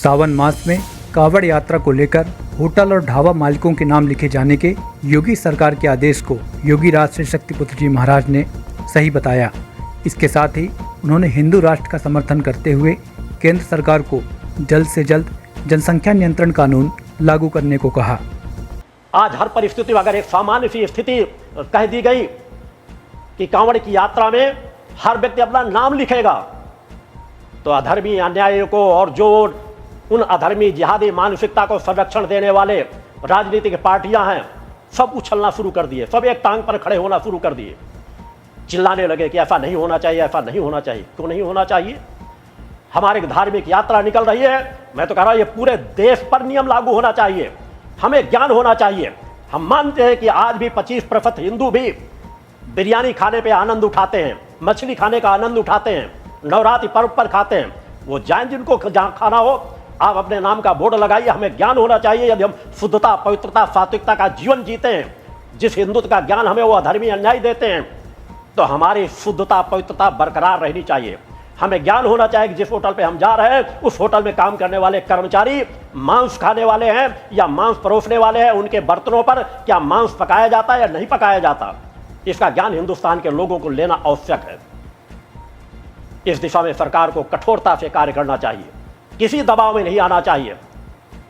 सावन मास में कांवड़ यात्रा को लेकर होटल और ढाबा मालिकों के नाम लिखे जाने के योगी सरकार के आदेश को योगी राज श्री शक्तिपुत्र जी महाराज ने सही बताया। इसके साथ ही उन्होंने हिंदू राष्ट्र का समर्थन करते हुए केंद्र सरकार को जल्द से जल्द जनसंख्या नियंत्रण कानून लागू करने को कहा। आज हर परिस्थिति में अगर एक सामान्य सी स्थिति कह दी गई कि कांवड़ की यात्रा में हर व्यक्ति अपना नाम लिखेगा, तो अधर्मी अन्यायियों को और जो उन अधर्मी जिहादी मानसिकता को संरक्षण देने वाले राजनीतिक पार्टियां हैं, सब उछलना शुरू कर दिए, सब एक टांग पर खड़े होना शुरू कर दिए, चिल्लाने लगे कि ऐसा नहीं होना चाहिए, ऐसा नहीं होना चाहिए। क्यों नहीं होना चाहिए? हमारी धार्मिक यात्रा निकल रही है, मैं तो कह रहा हूं ये पूरे देश पर नियम लागू होना चाहिए। हमें ज्ञान होना चाहिए। हम मानते हैं कि आज भी 25% हिंदू भी बिरयानी खाने पे आनंद उठाते हैं, मछली खाने का आनंद उठाते हैं, नवरात्रि पर्व पर खाते हैं। वो जाए जिनको खाना हो, आप अपने नाम का बोर्ड लगाइए। हमें ज्ञान होना चाहिए। यदि हम शुद्धता, पवित्रता, सात्विकता का जीवन जीते हैं, जिस हिंदुत्व का ज्ञान हमें वो अधर्मी अन्याय देते हैं, तो हमारी शुद्धता, पवित्रता बरकरार रहनी चाहिए। हमें ज्ञान होना चाहिए कि जिस होटल पे हम जा रहे हैं, उस होटल में काम करने वाले कर्मचारी मांस खाने वाले हैं या मांस परोसने वाले हैं, उनके बर्तनों पर क्या मांस पकाया जाता है या नहीं पकाया जाता, इसका ज्ञान हिंदुस्तान के लोगों को लेना आवश्यक है। इस दिशा में सरकार को कठोरता से कार्य करना चाहिए, किसी दबाव में नहीं आना चाहिए।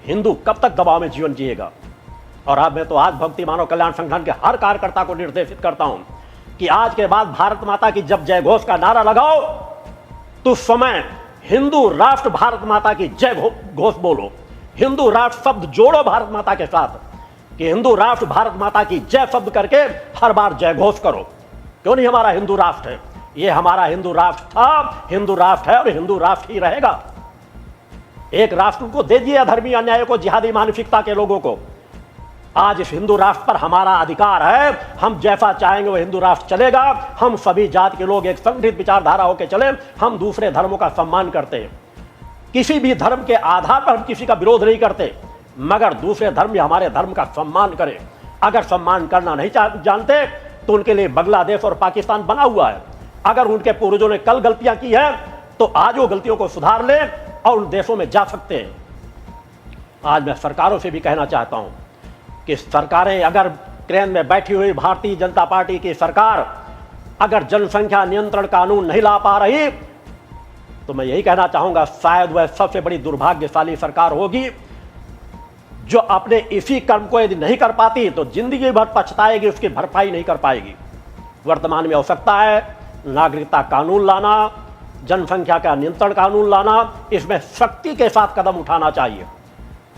हिंदू कब तक दबाव में जीवन जिएगा? और अब मैं तो आज भक्ति मानव कल्याण संगठन के हर कार्यकर्ता को निर्देशित करता हूं कि आज के बाद भारत माता की जब जय घोष का नारा लगाओ, तो उस समय हिंदू राष्ट्र भारत माता की जय घोष बोलो। हिंदू राष्ट्र शब्द जोड़ो भारत माता के साथ कि हिंदू राष्ट्र भारत माता की जय शब्द करके हर बार जय घोष करो। क्यों नहीं? हमारा हिंदू राष्ट्र है, ये हमारा हिंदू राष्ट्र था, हिंदू राष्ट्र है और हिंदू राष्ट्र ही रहेगा। एक राष्ट्र को दे दिए अधर्मी अन्याय को, जिहादी मानसिकता के लोगों को। आज इस हिंदू राष्ट्र पर हमारा अधिकार है। हम जैसा चाहेंगे वो हिंदू राष्ट्र चलेगा। हम सभी जात के लोग एक संगठित विचारधारा होकर चले। हम दूसरे धर्मों का सम्मान करते हैं, किसी भी धर्म के आधार पर हम किसी का विरोध नहीं करते, मगर दूसरे धर्म भी हमारे धर्म का सम्मान करें। अगर सम्मान करना नहीं जानते तो उनके लिए बांग्लादेश और पाकिस्तान बना हुआ है। अगर उनके पूर्वजों ने कल गलतियां की है तो आज वो गलतियों को सुधार ले और उन देशों में जा सकते हैं। आज मैं सरकारों से भी कहना चाहता हूं कि सरकारें, अगर क्रेन में बैठी हुई भारतीय जनता पार्टी की सरकार अगर जनसंख्या नियंत्रण कानून नहीं ला पा रही, तो मैं यही कहना चाहूंगा शायद वह सबसे बड़ी दुर्भाग्यशाली सरकार होगी जो अपने इसी कर्म को यदि नहीं कर पाती तो जिंदगी भर पछताएगी, उसकी भरपाई नहीं कर पाएगी। वर्तमान में आवश्यकता है नागरिकता कानून लाना, जनसंख्या का नियंत्रण कानून लाना। इसमें सख्ती के साथ कदम उठाना चाहिए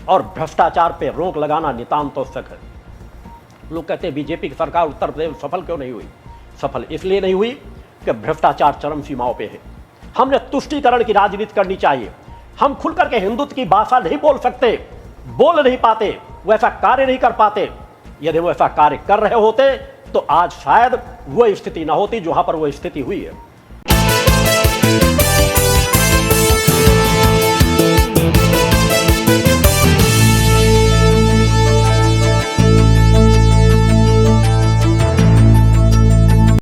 और भ्रष्टाचार पे रोक लगाना नितांत आवश्यक है। लोग कहते हैं बीजेपी की सरकार उत्तर प्रदेश सफल क्यों नहीं हुई? सफल इसलिए नहीं हुई कि भ्रष्टाचार चरम सीमाओं पे है। हमने तुष्टीकरण की राजनीति करनी चाहिए। हम खुल करके हिंदुत्व की भाषा नहीं बोल सकते, बोल नहीं पाते, वैसा कार्य नहीं कर पाते। यदि वो ऐसा कार्य कर रहे होते तो आज शायद वो स्थिति ना होती जहां पर वो स्थिति हुई है।